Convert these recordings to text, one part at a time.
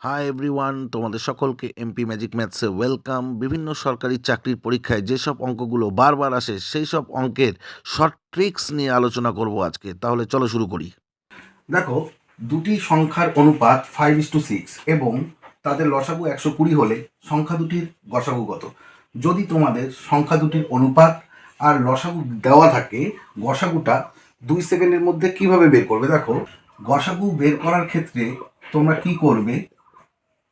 Hi everyone, তোমাদের সকলকে MP magic ম্যাথসে welcome. বিভিন্ন সরকারি চাকরির পরীক্ষায় যেসব অঙ্কগুলো বারবার আসে সেই সব অঙ্কের শর্ট ট্রিক্স নিয়ে আলোচনা করব আজকে। তাহলে চলো শুরু করি। দেখো, দুটি সংখ্যার অনুপাত 5:6 এবং তাদের লসাগু 120 হলে সংখ্যা দুটির গসাগু কত? যদি তোমাদের সংখ্যা দুটির অনুপাত আর লসাগু দেওয়া থাকে, গসাগুটা 2 সেকেন্ডের মধ্যে কিভাবে বের করবে? দেখো, গসাগু বের করার ক্ষেত্রে তোমরা কি করবে?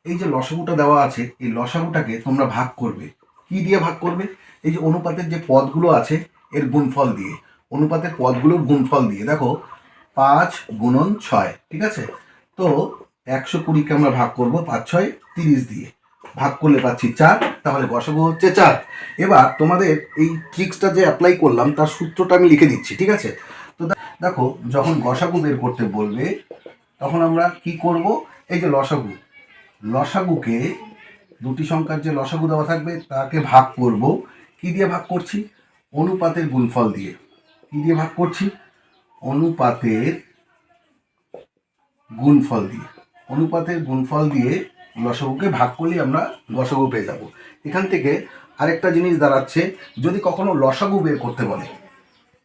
এই যে লসাগুটা দেওয়া আছে, এই লসাগুটাকে তোমরা ভাগ করবে। কি দিয়ে ভাগ করবে? এই যে অনুপাতের যে পদগুলো আছে এর গুণফল দিয়ে, অনুপাতের পদগুলোর গুণফল দিয়ে। দেখো, 5 × 6, ঠিক আছে? তো 120কে আমরা ভাগ করব 5×6 = 30 দিয়ে, ভাগ করলে পাচ্ছি 4, তাহলে গসাগু হচ্ছে 4। এবার তোমাদের এই ট্রিক্সটা যে অ্যাপ্লাই করলাম তার সূত্রটা আমি লিখে দিচ্ছি, ঠিক আছে? তো দেখো, যখন গসাগু বের করতে বলবে তখন আমরা কি করব? এই যে লসাগু, লসাগুকে দুটি সংখ্যার যে লসাগু দেওয়া থাকবে তাকে ভাগ করব। কি দিয়ে ভাগ করছি? অনুপাতের গুণফল দিয়ে। কি দিয়ে ভাগ করছি? অনুপাতের গুণফল দিয়ে। অনুপাতের গুণফল দিয়ে লসাগুকে ভাগ করলে আমরা গসাগু পেয়ে যাব। এখান থেকে আরেকটা জিনিস দাঁড়াচ্ছে, যদি কখনো লসাগু বের করতে বলে,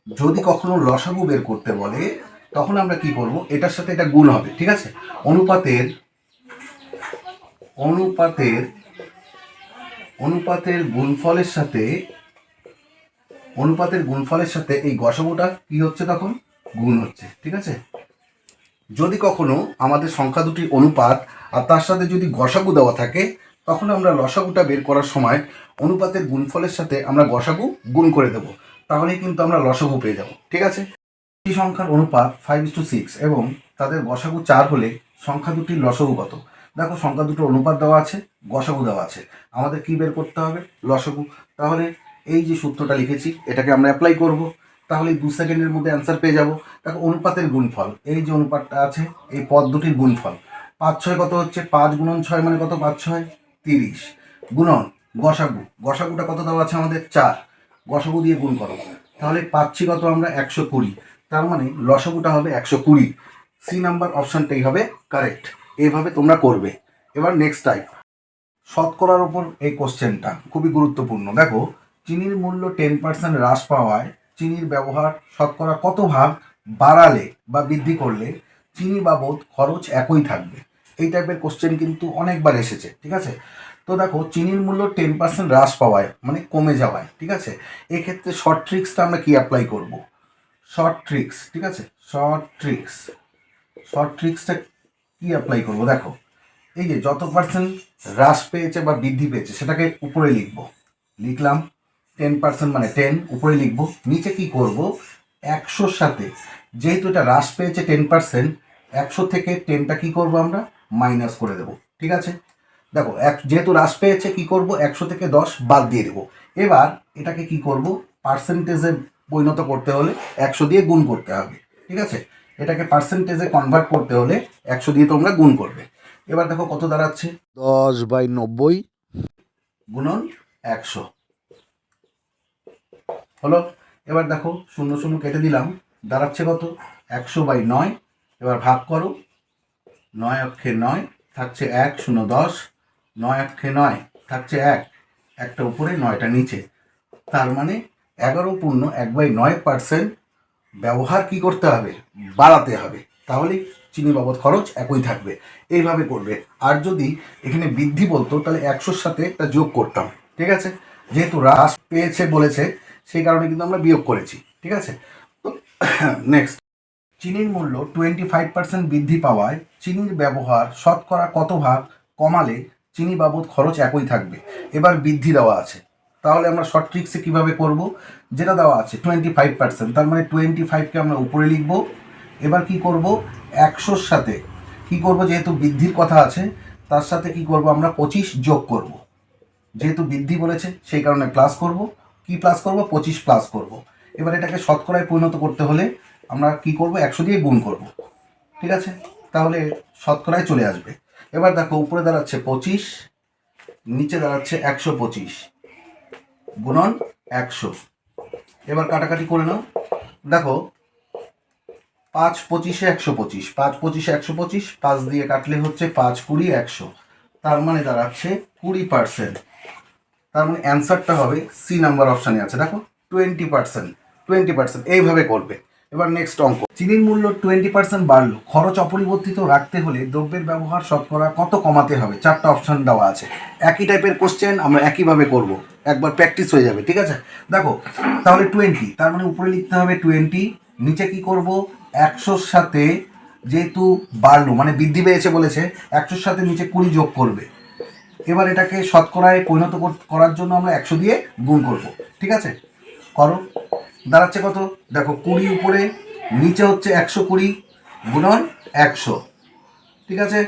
যদি কখনো লসাগু বের করতে বলে তখন আমরা কি করব? এটার সাথে এটা গুণ হবে, ঠিক আছে? অনুপাতের অনুপাতের অনুপাতের গুণফলের সাথে এই গসাগুটা কি হচ্ছে? তখন গুণ হচ্ছে, ঠিক আছে? যদি কখনো আমাদের সংখ্যা দুটির অনুপাত আর তার সাথে যদি গসাগু দেওয়া থাকে, তখন আমরা লসাগুটা বের করার সময় অনুপাতের গুণফলের সাথে আমরা গসাগু গুণ করে দেব, তাহলেই কিন্তু আমরা লসাগু পেয়ে যাব, ঠিক আছে? দুটি সংখ্যার অনুপাত 5:6 এবং তাদের গসাগু 4 হলে সংখ্যা দুটির লসাগু কত? দেখো, সংখ্যা দুটোর অনুপাত দেওয়া আছে, গসাগু দেওয়া আছে, আমাদের কি বের করতে হবে? লসাগু। তাহলে এই যে সূত্রটা লিখেছি এটাকে আমরা অ্যাপ্লাই করব, তাহলে 2 সেকেন্ডের মধ্যে অ্যান্সার পেয়ে যাব। দেখো, অনুপাতের গুণফল, এই যে অনুপাতটা আছে এই পদ দুটির গুণফল, 5×6 কত হচ্ছে? 5 × 6 মানে কত? 5×6 = 30, গুণন গসাগু, গসাগুটা কত দেওয়া আছে আমাদের? 4, গসাগু দিয়ে গুণ করো, তাহলে পাচ্ছি কত আমরা? 120। তার মানে লসাগুটা হবে 120। সি নাম্বার অপশনটাই হবে কারেক্ট। এইভাবে তোমরা করবে। এবার নেক্সট টাইপ, শতকরার ওপর এই কোশ্চেনটা খুবই গুরুত্বপূর্ণ। দেখো, চিনির মূল্য 10% হ্রাস পাওয়ায় চিনির ব্যবহার শতকরা কত ভাগ বাড়ালে বা বৃদ্ধি করলে চিনি বাবদ খরচ একই থাকবে? এই টাইপের কোশ্চেন কিন্তু অনেকবার এসেছে, ঠিক আছে? তো দেখো, চিনির মূল্য 10% হ্রাস পাওয়ায় মানে কমে যাওয়ায়, ঠিক আছে? এক্ষেত্রে শর্ট ট্রিক্সটা আমরা কি অ্যাপ্লাই করব? শর্ট ট্রিক্স, ঠিক আছে? শর্ট ট্রিক্সটা কি অ্যাপ্লাই করব? দেখো, এই যে যত পার্সেন্ট হ্রাস পেয়েছে বা বৃদ্ধি পেয়েছে সেটাকে উপরে লিখব, লিখলাম 10% মানে 10 উপরে লিখব। নিচে কি করব? 100-র সাথে, যেহেতু এটা হ্রাস পেয়েছে 10%, 100 থেকে 10টা কি করব? আমরা মাইনাস করে দেব, ঠিক আছে? দেখো, যেহেতু হ্রাস পেয়েছে কি করব? 100 থেকে 10 বাদ দিয়ে দেবো। এবার এটাকে কি করব? পার্সেন্টেজে পরিণত করতে হলে 100 দিয়ে গুণ করতে হবে, ঠিক আছে? এটাকে পার্সেন্টেজে কনভার্ট করতে হলে 100 দিয়ে তোমরা গুণ করবে। এবার দেখো কত দাঁড়াচ্ছে? 10/90 গুণন 100 হলো। এবার দেখো, 0 0 কেটে দিলাম, দাঁড়াচ্ছে কত? 100/9। এবার ভাগ করো, 9 অক্ষে 9 থাকছে 1, 0 10, 9 অক্ষে 9 থাকছে 1, একটা উপরে 9টা নিচে। তার মানে 11.1/9% ব্যবহার কি করতে হবে? বাড়াতে হবে, তাহলে চিনি বাবদ খরচ একই থাকবে। এইভাবে করবে। আর যদি এখানে বৃদ্ধি বলতো তাহলে 100-র সাথে একটা যোগ করতাম, ঠিক আছে? যেহেতু হ্রাস পেয়েছে বলেছে সেই কারণে কিন্তু আমরা বিয়োগ করেছি, ঠিক আছে? তো নেক্সট, চিনির মূল্য 25% বৃদ্ধি পাওয়ায় চিনির ব্যবহার শতকরা কত ভাগ কমালে চিনি বাবদ খরচ একই থাকবে? এবার বৃদ্ধি দেওয়া আছে, তাহলে আমরা শর্ট ট্রিক্সে কীভাবে করব? যেটা দেওয়া আছে 25%, তার মানে 25কে আমরা উপরে লিখব। এবার কি করব? 100-র সাথে কি করব? যেহেতু বৃদ্ধির কথা আছে তার সাথে কি করব? আমরা 25 যোগ করব। যেহেতু বৃদ্ধি বলেছে সেই কারণে প্লাস করব। কি প্লাস করব? 25 প্লাস করব। এবার এটাকে শতকরায় পরিণত করতে হলে আমরা কি করব? 100 দিয়ে গুণ করব, ঠিক আছে? তাহলে শতকরায় চলে আসবে। এবার দেখো, উপরে দাঁড়াচ্ছে 25, নিচে দাঁড়াচ্ছে 125 গুণন 100। এবার কাটাকাটি করে নাও। দেখো, 5 25 125, 5 25 125, 5 দিয়ে কাটলে হচ্ছে 5 20 100, তার মানে দাঁড়াচ্ছে 20%। তার মানে অ্যান্সারটা হবে সি নাম্বার অপশানে আছে, দেখো 20%। 20% এইভাবে করবে। এবার নেক্সট অঙ্ক, চিনির মূল্য 20% বাড়লো, খরচ অপরিবর্তিত রাখতে হলে দ্রব্যের ব্যবহার শতকরা কত কমাতে হবে? 4টা অপশান দেওয়া আছে। একই টাইপের কোশ্চেন আমরা একইভাবে করব, একবার প্র্যাকটিস হয়ে যাবে, ঠিক আছে? দেখো তাহলে 20, তার মানে উপরে লিখতে হবে 20, নিচে কি করব, 100-র সাথে যেহেতু বাড়লো মানে বৃদ্ধি পেয়েছে বলেছে, 100-র সাথে নিচে 20 যোগ করবে। এবার এটাকে শতকরায় পরিণত করার জন্য আমরা 100 দিয়ে গুণ করব, ঠিক আছে? করো, দাঁড়াচ্ছে কত, দেখো 20 উপরে, নিচে হচ্ছে 120 গুণন 100, ঠিক আছে?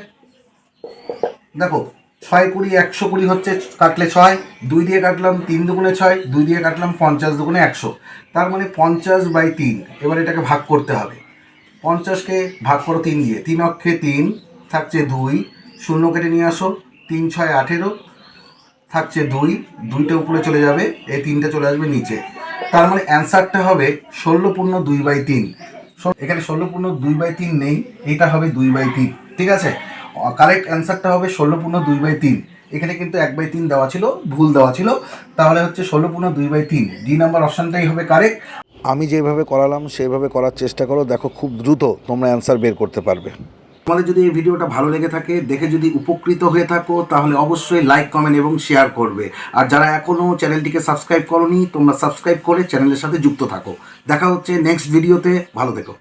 দেখো 6 20 120 হচ্ছে, কাটলে 6, 2 দিয়ে কাটলাম 3 দুগুণে 6, 2 দিয়ে কাটলাম 50 দুগুণে 100, তার মানে 50/3। এবার এটাকে ভাগ করতে হবে, 50কে ভাগ করো 3 দিয়ে, 3 অক্ষে 3 থাকছে 2, 0 কেটে নিয়ে আসো, 3 6 18 থাকছে 2, 2টা উপরে চলে যাবে, এই 3টা চলে আসবে নিচে। তার মানে অ্যান্সারটা হবে 16 পূর্ণ 2/3। এখানে 16 পূর্ণ 2/3 নেই, এটা হবে 2/3, ঠিক আছে? কারেক্ট অ্যান্সারটা হবে 16 পূর্ণ 2/3। এখানে কিন্তু 1/3 দেওয়া ছিল, ভুল দেওয়া ছিল, তাহলে হচ্ছে 16 পূর্ণ 2/3, ডি নাম্বার অপশানটাই হবে কারেক্ট। আমি যেভাবে করালাম সেইভাবে করার চেষ্টা করো, দেখো খুব দ্রুত তোমরা অ্যান্সার বের করতে পারবে। তোমাদের যদি এই ভিডিওটা ভালো লেগে থাকে, দেখে যদি উপকৃত হয়ে থাকো, তাহলে অবশ্যই লাইক কমেন্ট এবং শেয়ার করবে। আর যারা এখনও চ্যানেলটিকে সাবস্ক্রাইব করোনি, তোমরা সাবস্ক্রাইব করে চ্যানেলের সাথে যুক্ত থাকো। দেখা হচ্ছে নেক্সট ভিডিওতে, ভালো থেকো।